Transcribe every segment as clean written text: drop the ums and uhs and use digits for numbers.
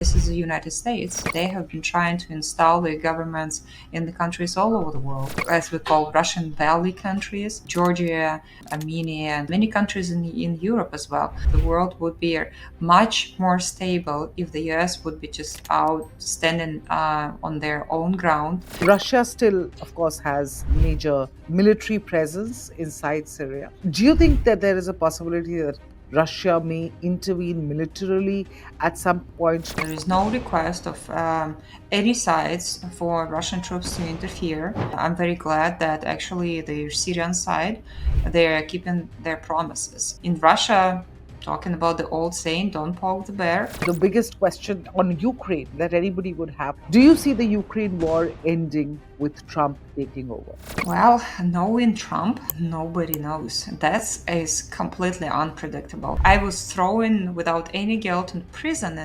This is the United States. They have been trying to install their governments in the countries all over the world, as we call Russian Valley countries, Georgia, Armenia, and many countries in Europe as well. The world would be much more stable if the US would be just out standing on their own ground. Russia still, of course, has major military presence inside Syria. Do you think that there is a possibility that Russia may intervene militarily at some point? There is no request of any sides for Russian troops to interfere. I'm very glad that actually the Syrian side, they're keeping their promises. In Russia, talking about the old saying, don't poke the bear. The biggest question on Ukraine that anybody would have: do you see the Ukraine war ending with Trump taking over? Well, knowing Trump, nobody knows. That is completely unpredictable. I was thrown without any guilt in prison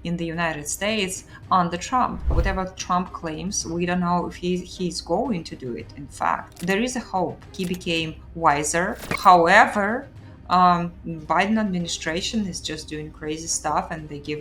in the United States under Trump. Whatever Trump claims, we don't know if he's going to do it. In fact, there is a hope. He became wiser. However, Biden administration is just doing crazy stuff, and they give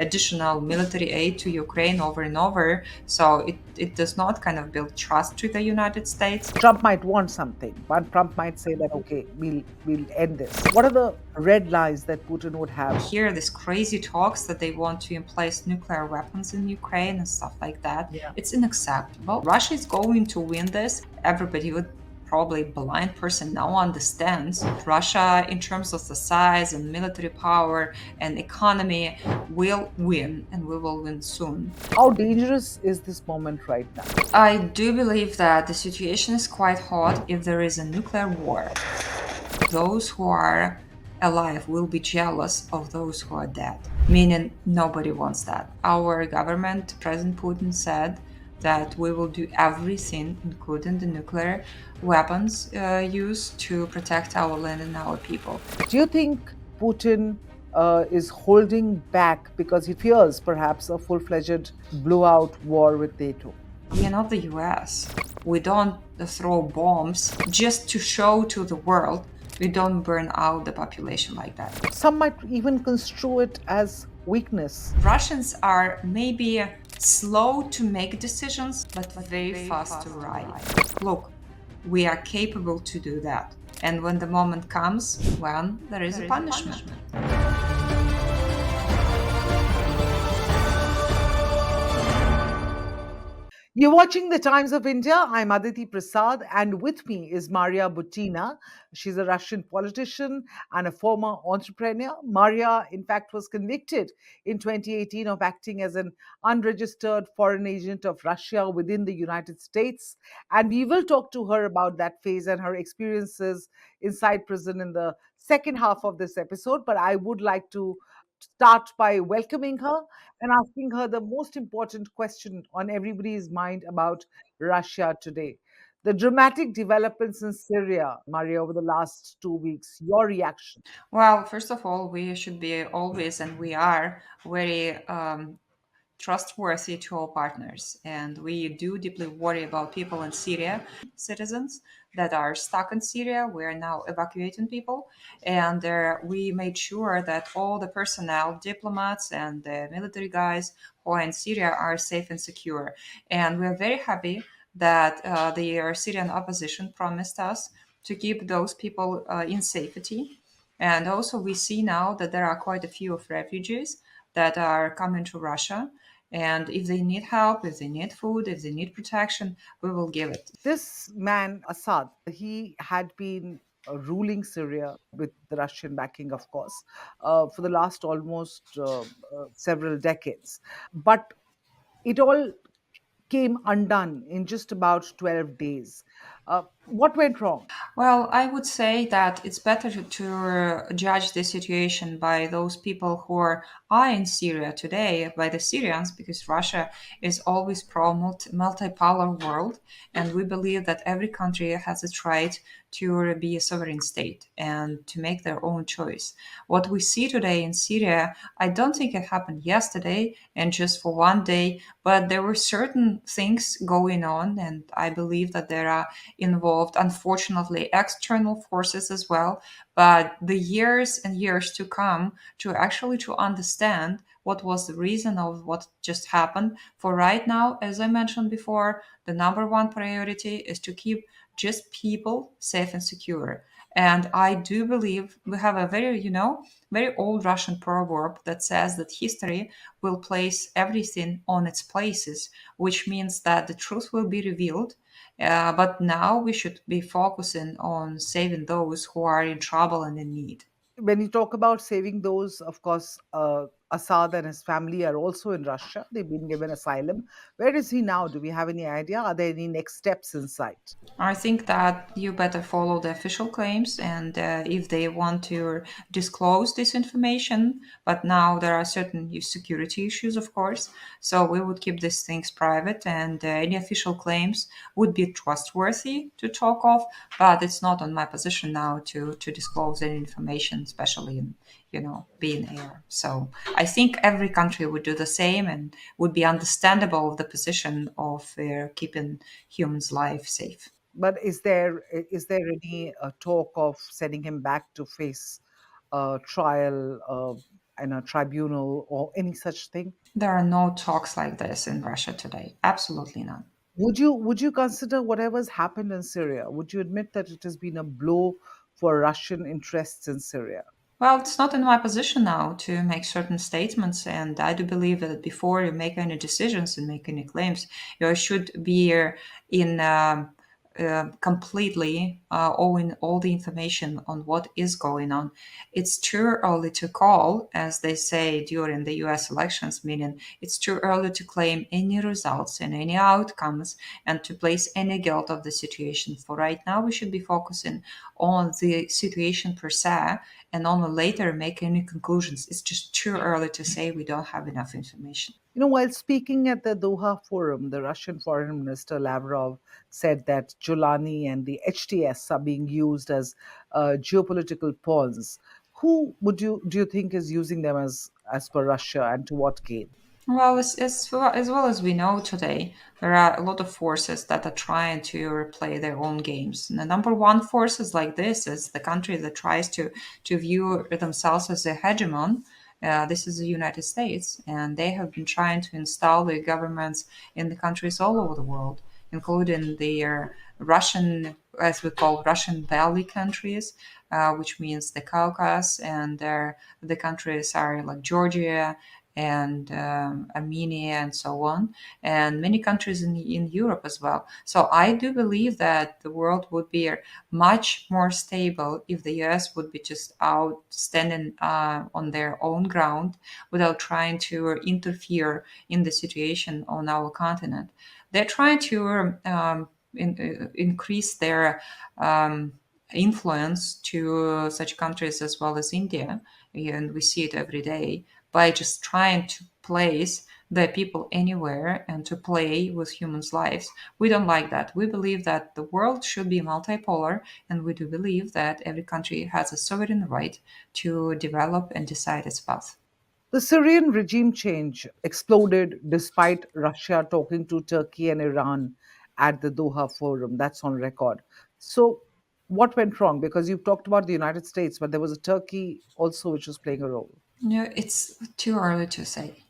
additional military aid to Ukraine over and over. So it does not kind of build trust to the United States. Trump might want something, but Trump might say that, okay, we'll end this. What are the red lines that Putin would have? Hear these crazy talks that they want to emplace nuclear weapons in Ukraine and stuff like that. Yeah. It's unacceptable. Russia is going to win this. Everybody would probably blind person now understands Russia, in terms of the size and military power and economy, will win, and we will win soon. How dangerous is this moment right now? I do believe that the situation is quite hot. If there is a nuclear war, those who are alive will be jealous of those who are dead, meaning nobody wants that. Our government, President Putin, said that we will do everything, including the nuclear weapons used, to protect our land and our people. Do you think Putin is holding back because he fears perhaps a full-fledged blowout war with NATO? We are not the US. We don't throw bombs just to show to the world. We don't burn out the population like that. Some might even construe it as weakness. Russians are maybe slow to make decisions, but very fast to write. Look, we are capable to do that. And when the moment comes, when there is a punishment. You're watching The Times of India. I'm Aditi Prasad, and with me is Maria Butina. She's a Russian politician and a former entrepreneur. Maria, in fact, was convicted in 2018 of acting as an unregistered foreign agent of Russia within the United States. And we will talk to her about that phase and her experiences inside prison in the second half of this episode. But I would like to start by welcoming her and asking her the most important question on everybody's mind about Russia today. The dramatic developments in Syria, Maria, over the last 2 weeks, your reaction? Well, first of all, we should be always, and we are, very trustworthy to all partners. And we do deeply worry about people in Syria, citizens that are stuck in Syria. We are now evacuating people. And we made sure that all the personnel, diplomats, and the military guys who are in Syria are safe and secure. And we're very happy that the Syrian opposition promised us to keep those people in safety. And also, we see now that there are quite a few of refugees that are coming to Russia. And if they need help, if they need food, if they need protection, we will give it. This man, Assad, he had been ruling Syria with the Russian backing, of course, for the last almost several decades. But it all came undone in just about 12 days. What went wrong? Well, I would say that it's better to judge the situation by those people who are in Syria today, by the Syrians, because Russia is always pro multipolar world, and we believe that every country has its right to be a sovereign state and to make their own choice. What we see today in Syria, I don't think it happened yesterday and just for one day, but there were certain things going on, and I believe that there are involved, unfortunately, external forces as well. But the years and years to come to actually to understand what was the reason of what just happened. For right now, as I mentioned before, the number one priority is to keep just people safe and secure. And I do believe we have a very, very old Russian proverb that says that history will place everything on its places, which means that the truth will be revealed. But now we should be focusing on saving those who are in trouble and in need. When you talk about saving those, of course, Assad and his family are also in Russia. They've been given asylum. Where is he now? Do we have any idea? Are there any next steps in sight? I think that you better follow the official claims, and if they want to disclose this information, but now there are certain security issues, of course, so we would keep these things private, and any official claims would be trustworthy to talk of, but it's not on my position now to disclose any information, especially in being air. So I think every country would do the same and would be understandable of the position of keeping humans' life safe. But is there any talk of sending him back to face a trial in a tribunal or any such thing? There are no talks like this in Russia today. Absolutely none. Would you consider whatever's happened in Syria? Would you admit that it has been a blow for Russian interests in Syria? Well, it's not in my position now to make certain statements, and I do believe that before you make any decisions and make any claims, you should be in completely owing all the information on what is going on. It's too early to call, as they say during the US elections, meaning it's too early to claim any results and any outcomes and to place any guilt of the situation. For right now, we should be focusing on the situation per se and only later make any conclusions. It's just too early to say we don't have enough information. While speaking at the Doha Forum, the Russian Foreign Minister Lavrov said that Giuliani and the HTS are being used as geopolitical pawns. Who would you do you think is using them as per Russia, and to what gain? Well, as well as we know today, there are a lot of forces that are trying to play their own games. And the number one forces like this is the country that tries to view themselves as a hegemon. This is the United States, and they have been trying to install their governments in the countries all over the world, including the Russian, as we call Russian Valley countries, which means the Caucasus, and the countries are like Georgia and Armenia and so on, and many countries in Europe as well. So I do believe that the world would be much more stable if the US would be just out standing on their own ground without trying to interfere in the situation on our continent. They're trying to increase their influence to such countries as well as India, and we see it every day by just trying to place the people anywhere and to play with humans' lives. We don't like that. We believe that the world should be multipolar, and we do believe that every country has a sovereign right to develop and decide its path. The Syrian regime change exploded despite Russia talking to Turkey and Iran at the Doha Forum. That's on record. So, what went wrong? Because you've talked about the United States, but there was a Turkey also which was playing a role. No, it's too early to say.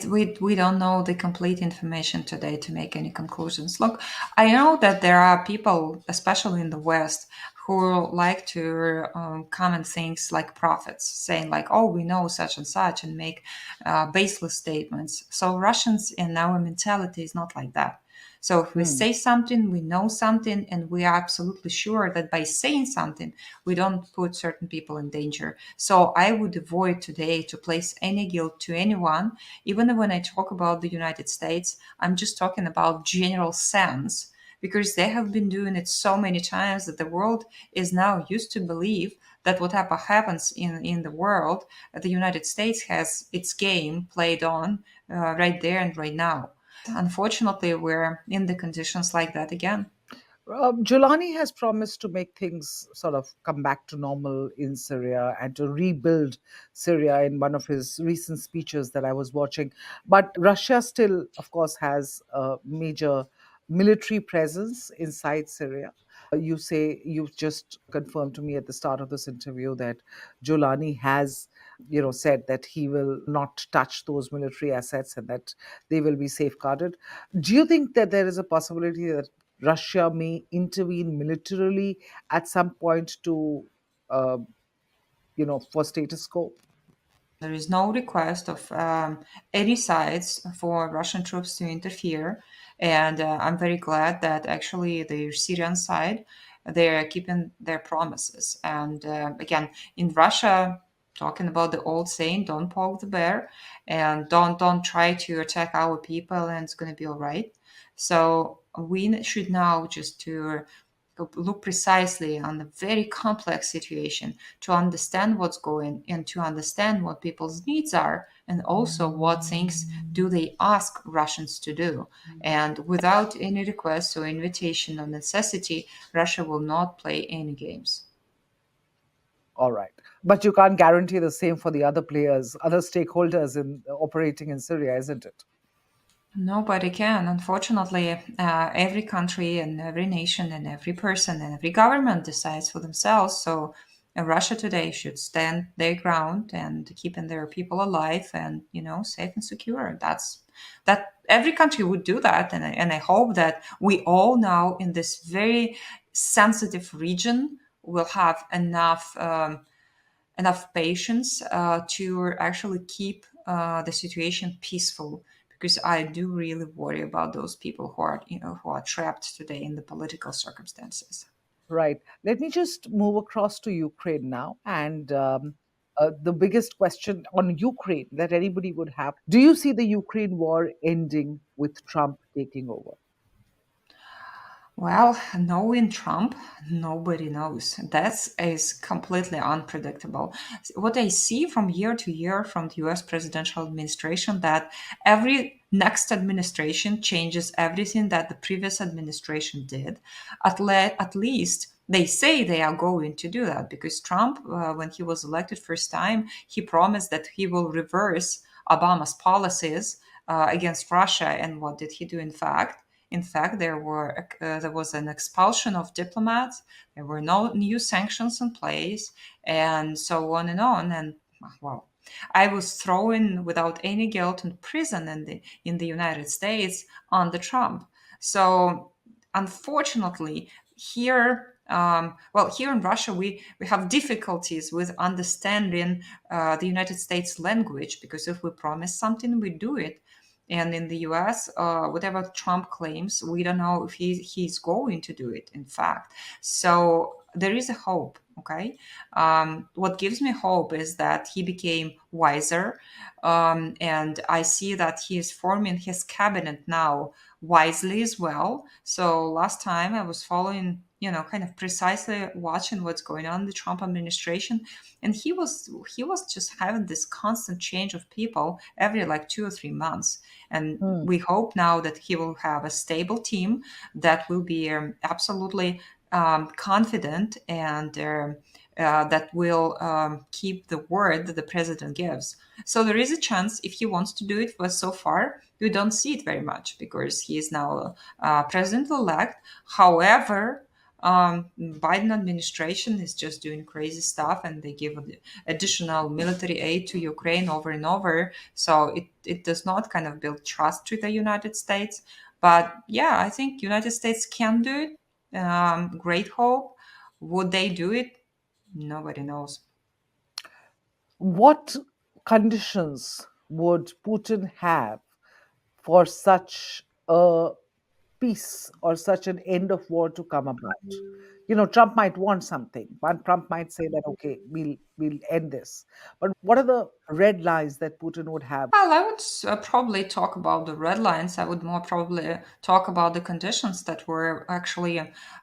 We don't know the complete information today to make any conclusions. Look, I know that there are people, especially in the West, who like to comment things like prophets, saying like, "Oh, we know such and such," and make baseless statements. So Russians in our mentality is not like that. So if we Hmm. say something, we know something, and we are absolutely sure that by saying something, we don't put certain people in danger. So I would avoid today to place any guilt to anyone. Even when I talk about the United States, I'm just talking about general sense because they have been doing it so many times that the world is now used to believe that whatever happens in the world, the United States has its game played on right there and right now. Unfortunately, we're in the conditions like that again. Giuliani has promised to make things sort of come back to normal in Syria and to rebuild Syria in one of his recent speeches that I was watching. But Russia still, of course, has a major military presence inside Syria. You say you've just confirmed to me at the start of this interview that Giuliani has said that he will not touch those military assets and that they will be safeguarded. Do you think that there is a possibility that Russia may intervene militarily at some point to, uh, for status quo? There is no request of any sides for Russian troops to interfere, and I'm very glad that actually the Syrian side they're keeping their promises. And again, in Russia, talking about the old saying, "Don't poke the bear," and don't try to attack our people, and it's going to be all right. So we should now just to look precisely on the very complex situation to understand what's going and to understand what people's needs are and also what things do they ask Russians to do. And without any request or invitation or necessity, Russia will not play any games. All right. But you can't guarantee the same for the other players, other stakeholders in operating in Syria, isn't it? Nobody can. Unfortunately, every country and every nation and every person and every government decides for themselves. So, Russia today should stand their ground and keeping their people alive and safe and secure. That every country would do that, and I hope that we all now in this very sensitive region will have enough patience to actually keep the situation peaceful, because I do really worry about those people who are trapped today in the political circumstances. Right. Let me just move across to Ukraine now. And the biggest question on Ukraine that anybody would have, do you see the Ukraine war ending with Trump taking over? Well, knowing Trump, nobody knows. That is completely unpredictable. What I see from year to year from the US presidential administration that every next administration changes everything that the previous administration did. At least they say they are going to do that because Trump, when he was elected first time, he promised that he will reverse Obama's policies against Russia. And what did he do in fact? In fact, there was an expulsion of diplomats. There were no new sanctions in place, and so on and on. And well, I was thrown without any guilt in prison in the United States under Trump. So unfortunately, here. Here in Russia, we have difficulties with understanding the United States language because if we promise something, we do it. And in the US, whatever Trump claims, we don't know if he's going to do it, in fact. So there is a hope, okay? What gives me hope is that he became wiser. And I see that he is forming his cabinet now wisely as well. So last time I was following, kind of precisely watching what's going on in the Trump administration, and he was just having this constant change of people every like 2 or 3 months. And Hmm. we hope now that he will have a stable team that will be absolutely confident and that will keep the word that the president gives. So there is a chance if he wants to do it, but so far we don't see it very much because he is now president-elect. However, Biden administration is just doing crazy stuff, and they give additional military aid to Ukraine over and over. So it does not kind of build trust to the United States. But yeah, I think United States can do it. Great hope. Would they do it? Nobody knows. What conditions would Putin have for such a peace or such an end of war to come about? Trump might want something, but Trump might say that okay, we'll end this. But what are the red lines that Putin would have? Well, I would probably talk about the red lines. I would more probably talk about the conditions that were actually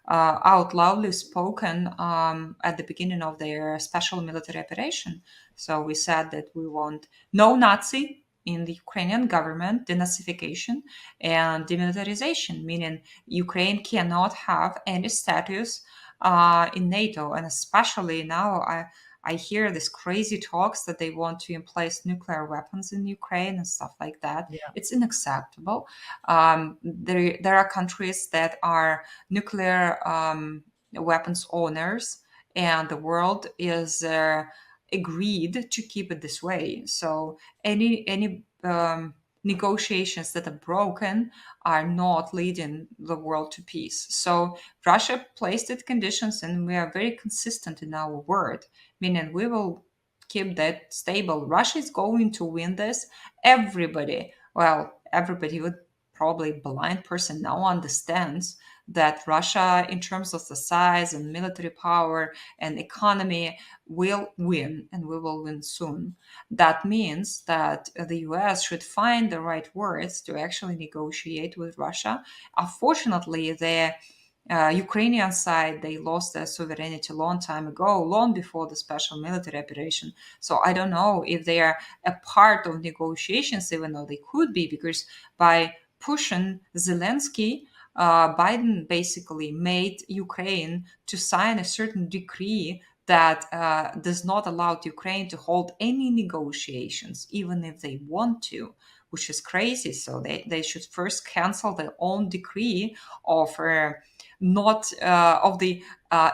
out loudly spoken at the beginning of their special military operation. So we said that we want no Nazi in the Ukrainian government, denazification and demilitarization, meaning Ukraine cannot have any status in NATO. And especially now, I hear these crazy talks that they want to place nuclear weapons in Ukraine and stuff like that. Yeah. It's unacceptable. There are countries that are nuclear weapons owners, and the world is agreed to keep it this way. So any negotiations that are broken are not leading the world to peace. So Russia placed its conditions, and we are very consistent in our word, meaning we will keep that stable. Russia is going to win this. Everybody with probably blind person now understands that Russia, in terms of the size and military power and economy, will win, and we will win soon. That means that the US should find the right words to actually negotiate with Russia. Unfortunately, the Ukrainian side, they lost their sovereignty a long time ago, long before the special military operation. So I don't know if they are a part of negotiations, even though they could be, because by pushing Zelensky, Biden basically made Ukraine to sign a certain decree that does not allow Ukraine to hold any negotiations, even if they want to, which is crazy. So they should first cancel their own decree of not of the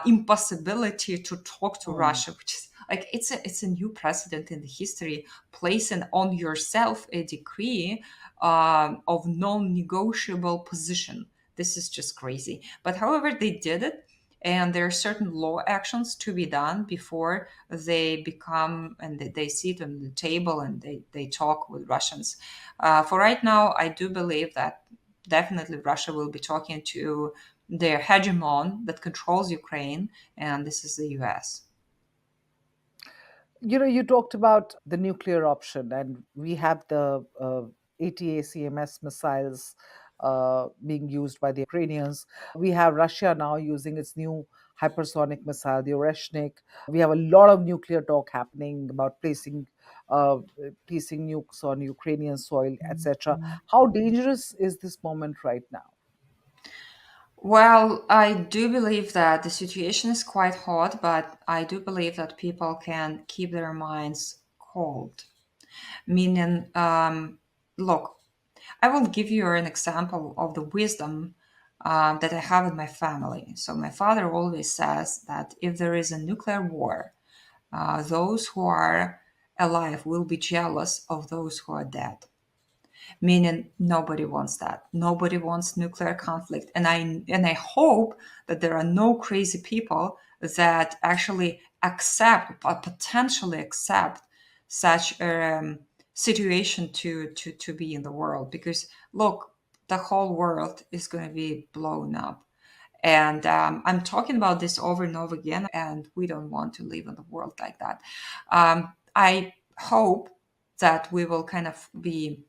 impossibility to talk to Hmm. Russia, which is like it's a new precedent in the history, placing on yourself a decree of non-negotiable position. This is just crazy. But however, they did it, and there are certain law actions to be done before they become and they sit on the table and they talk with Russians. For right now, I do believe that definitely Russia will be talking to their hegemon that controls Ukraine, and this is the US. You talked about the nuclear option, and we have the ATACMS missiles being used by the Ukrainians. We have Russia now using its new hypersonic missile, the Oreshnik. We have a lot of nuclear talk happening about uh, placing nukes on Ukrainian soil, etc. How dangerous is this moment right now? Well, I do believe that the situation is quite hot, but I do believe that people can keep their minds cold. Meaning, look, I will give you an example of the wisdom that I have in my family. So, my father always says that if there is a nuclear war, those who are alive will be jealous of those who are dead, meaning nobody wants that. Nobody wants nuclear conflict, and I hope that there are no crazy people that actually accept or potentially accept such a situation to be in the world, because look, the whole world is going to be blown up. And I'm talking about this over and over again, and we don't want to live in the world like that. I hope that we will kind of be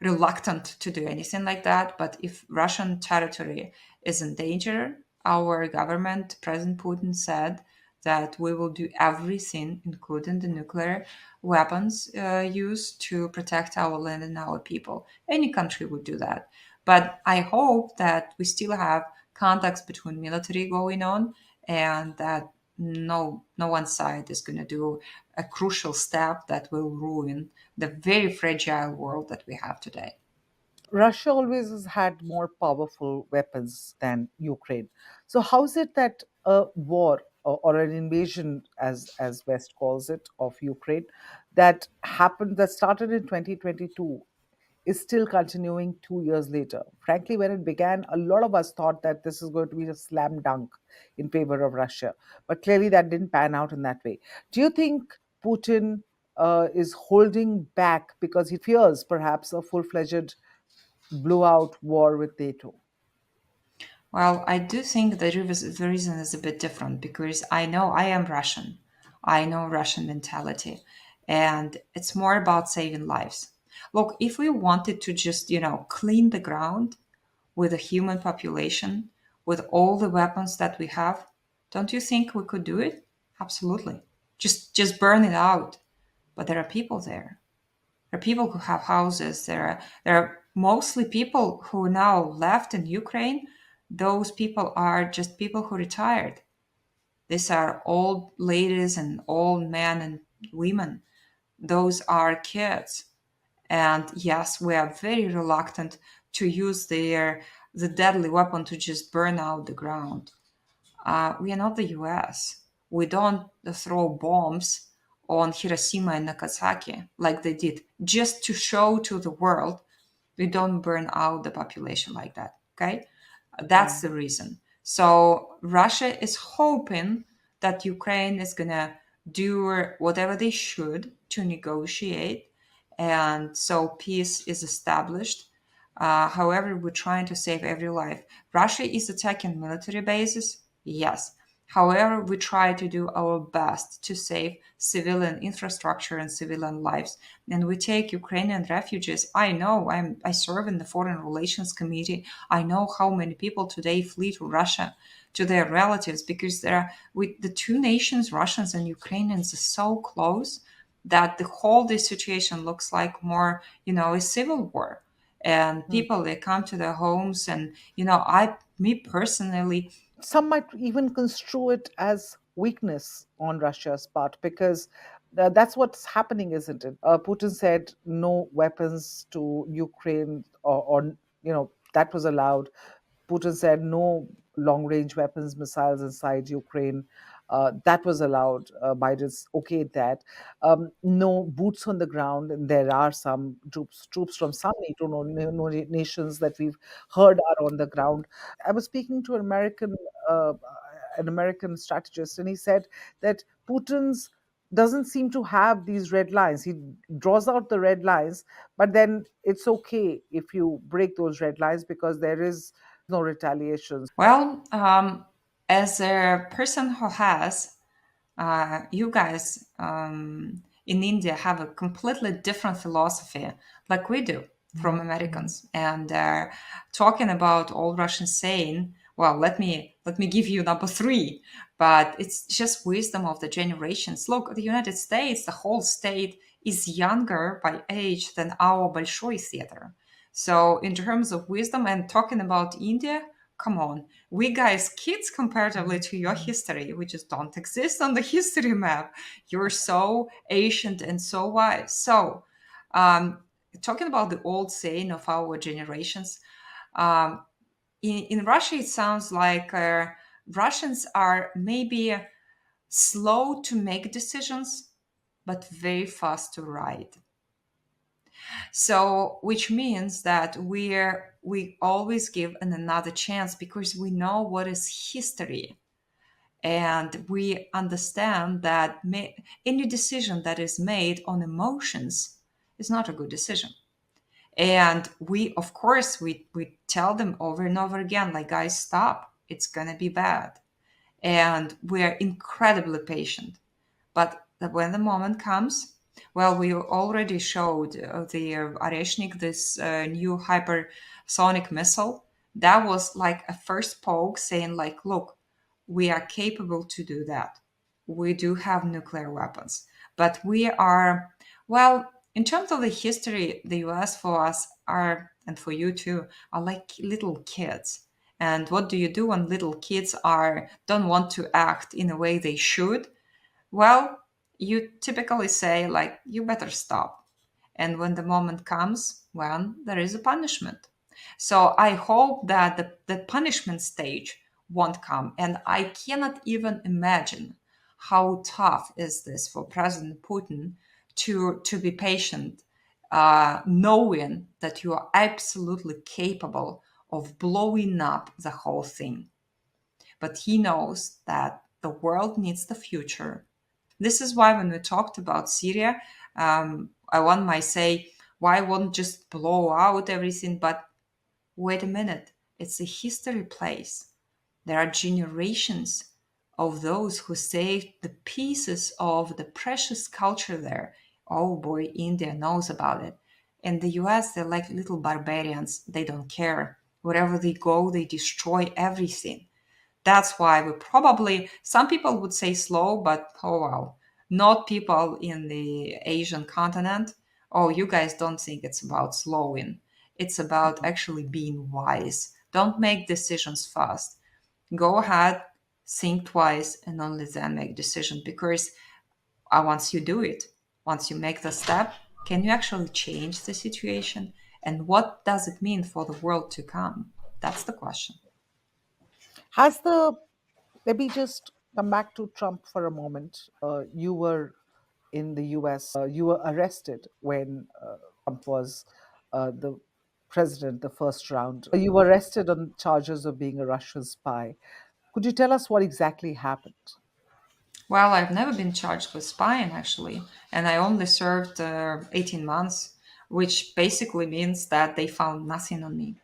reluctant to do anything like that. But if Russian territory is in danger, our government, President Putin, said that we will do everything, including the nuclear weapons used to protect our land and our people. Any country would do that. But I hope that we still have contacts between military going on, and that no one side is going to do a crucial step that will ruin the very fragile world that we have today. Russia always has had more powerful weapons than Ukraine. So how is it that a war or an invasion, as West calls it, of Ukraine that started in 2022 is still continuing 2 years later? Frankly, when it began, a lot of us thought that this is going to be a slam dunk in favor of Russia, but clearly that didn't pan out in that way. Do you think Putin is holding back because he fears perhaps a full-fledged blowout war with NATO? Well, I do think the reason is a bit different, because I know I am Russian. I know Russian mentality, and it's more about saving lives. Look, if we wanted to just, clean the ground with a human population, with all the weapons that we have, don't you think we could do it? Absolutely. Just burn it out. But there are people there. There are people who have houses. There are mostly people who now left in Ukraine. Those people are just people who retired. These are old ladies and old men and women. Those are kids. And yes, we are very reluctant to use the deadly weapon to just burn out the ground. We are not the US. We don't throw bombs on Hiroshima and Nagasaki like they did, just to show to the world we don't burn out the population like that. Okay, that's the reason. So Russia is hoping that Ukraine is gonna do whatever they should to negotiate, and so peace is established. However, we're trying to save every life. Russia is attacking military bases, yes. However, we try to do our best to save civilian infrastructure and civilian lives. And we take Ukrainian refugees. I know I serve in the Foreign Relations Committee. I know how many people today flee to Russia to their relatives because there are with the two nations, Russians and Ukrainians, are so close that the whole this situation looks like more, a civil war. And Mm. people they come to their homes, and I me personally. Some might even construe it as weakness on Russia's part because that's what's happening, isn't it? Putin said no weapons to Ukraine, or that was allowed. Putin said no long range weapons, missiles inside Ukraine. That was allowed. Biden's okayed that. No boots on the ground, and there are some troops from some NATO nations that we've heard are on the ground. I was speaking to uh, an American strategist, and he said that Putin's doesn't seem to have these red lines. He draws out the red lines, but then it's okay if you break those red lines because there is no retaliation. Well, as a person who has, you guys in India have a completely different philosophy, like we do from Mhm, mhm. Americans. And talking about all Russians saying, well, let me give you number three, but it's just wisdom of the generations. Look, the United States, the whole state is younger by age than our Bolshoi theater. So, in terms of wisdom and talking about India, come on, we guys kids comparatively Mhm, to your mhm. history, we just don't exist on the history map. You're so ancient and so wise. So um, talking about the old saying of our generations, um, in Russia it sounds like Russians are maybe slow to make decisions but very fast to write. So which means that we always give another chance because we know what is history, and we understand that any decision that is made on emotions is not a good decision. And we of course we tell them over and over again, like, guys, stop, it's going to be bad. And we're incredibly patient, but when the moment comes, well, we already showed the Oreshnik, this new hypersonic missile. That was like a first poke saying, like, look, we are capable to do that. We do have nuclear weapons, but we are, well, in terms of the history, the US for us are, and for you too, are like little kids. And what do you do when little kids are don't want to act in a way they should? Well, you typically say, like, you better stop. And when the moment comes, well, there is a punishment. So I hope that the punishment stage won't come. And I cannot even imagine how tough is this for President Putin to be patient, knowing that you are absolutely capable of blowing up the whole thing. But he knows that the world needs the future. This is why when we talked about Syria, I one might say, why won't just blow out everything? But wait a minute, it's a history place. There are generations of those who saved the pieces of the precious culture there. Oh boy, India knows about it. In the US, they're like little barbarians. They don't care. Wherever they go, they destroy everything. That's why we probably, some people would say slow, but oh well, not people in the Asian continent. Oh, you guys don't think it's about slowing. It's about actually being wise. Don't make decisions fast. Go ahead, think twice, and only then make decision. Because once you do it, once you make the step, can you actually change the situation? And what does it mean for the world to come? That's the question. Has the Let me just come back to Trump for a moment. You were in the US. You were arrested when Trump was the president, the first round. You were arrested on charges of being a Russian spy. Could you tell us what exactly happened? Well, I've never been charged with spying actually, and I only served 18 months, which basically means that they found nothing on me.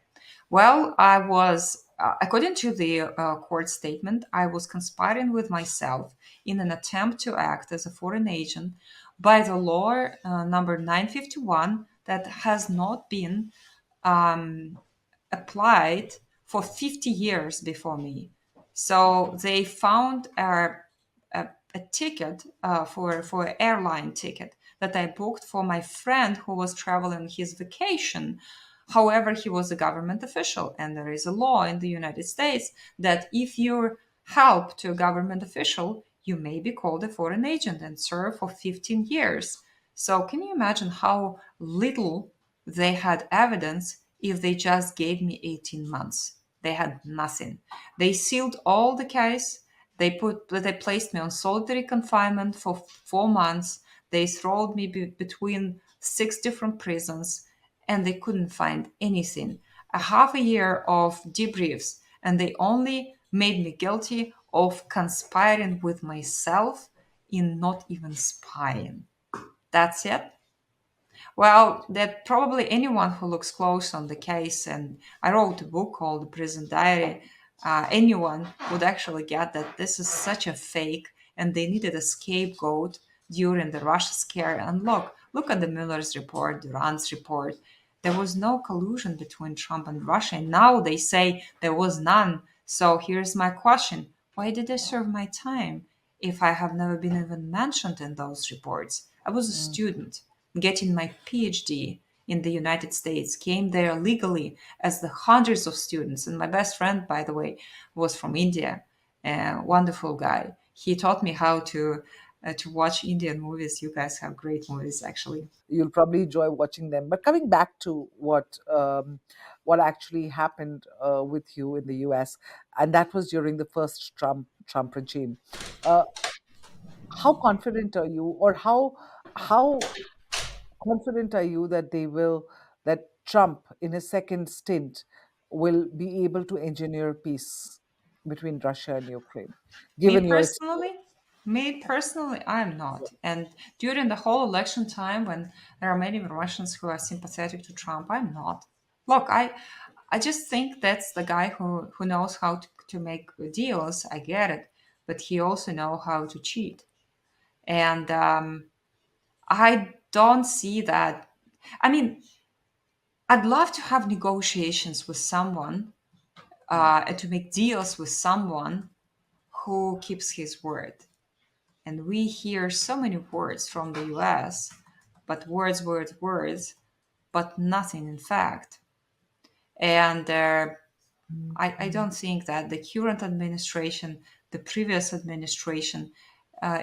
Well, I was, according to the court statement, I was conspiring with myself in an attempt to act as a foreign agent by the law number 951 that has not been um, applied for 50 years before me. So they found a ticket for an airline ticket that I booked for my friend who was traveling his vacation. However, he was a government official, and there is a law in the United States that if you help to a government official, you may be called a foreign agent and serve for 15 years. So, can you imagine how little they had evidence if they just gave me 18 months? They had nothing. They sealed all the case. They placed me on solitary confinement for 4 months. They thrown me between six different prisons, and they couldn't find anything. A half a year of debriefs, and they only made me guilty of conspiring with myself in not even spying. That's it. Well, that probably anyone who looks close on the case, and I wrote a book called The Prison Diary, anyone would actually get that this is such a fake, and they needed a scapegoat during the Russia scare. And look at the Mueller's report, Duran's report. There was no collusion between Trump and Russia, and now they say there was none. So here's my question: why did I serve my time if I have never been even mentioned in those reports? I was a Mm. student getting my PhD in the United States, came there legally as the hundreds of students. And my best friend, by the way, was from India, a wonderful guy. He taught me how to watch Indian movies. You guys have great movies, actually. You'll probably enjoy watching them. But coming back to what actually happened with you in the U.S., and that was during the first Trump regime. Uh, how confident are you, or how confident are you that that Trump in his second stint will be able to engineer peace between Russia and Ukraine, Me given your personally, Me personally, I am not. And during the whole election time, when there are many Russians who are sympathetic to Trump, I'm not. Look, I just think that's the guy who knows how to make deals. I get it, but he also know how to cheat. And I don't see that. I mean, I'd love to have negotiations with someone and to make deals with someone who keeps his word. And we hear so many words from the US, but words, words, words, but nothing in fact. And I don't think that the current administration, the previous administration,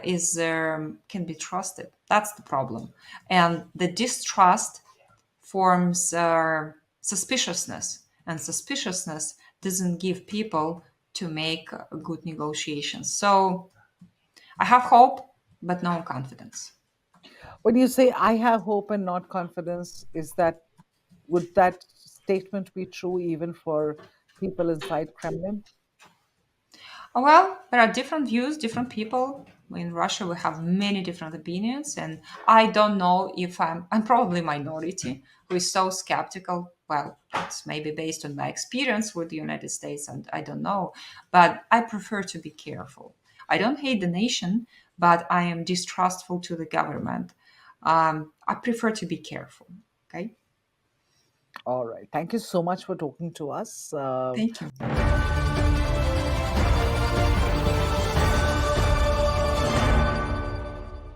is can be trusted. That's the problem, and the distrust forms suspiciousness, and suspiciousness doesn't give people to make good negotiations. So I have hope, but no confidence. when you say I have hope and not confidence, is that would that statement be true even for people inside Kremlin? Well, there are different views, different people. In Russia, we have many different opinions, and I don't know if I'm probably minority who is so skeptical. Well, it's maybe based on my experience with the United States, and I don't know, but I prefer to be careful. I don't hate the nation, but I am distrustful to the government. I prefer to be careful. Okay, All right. Thank you so much for talking to us. thank you.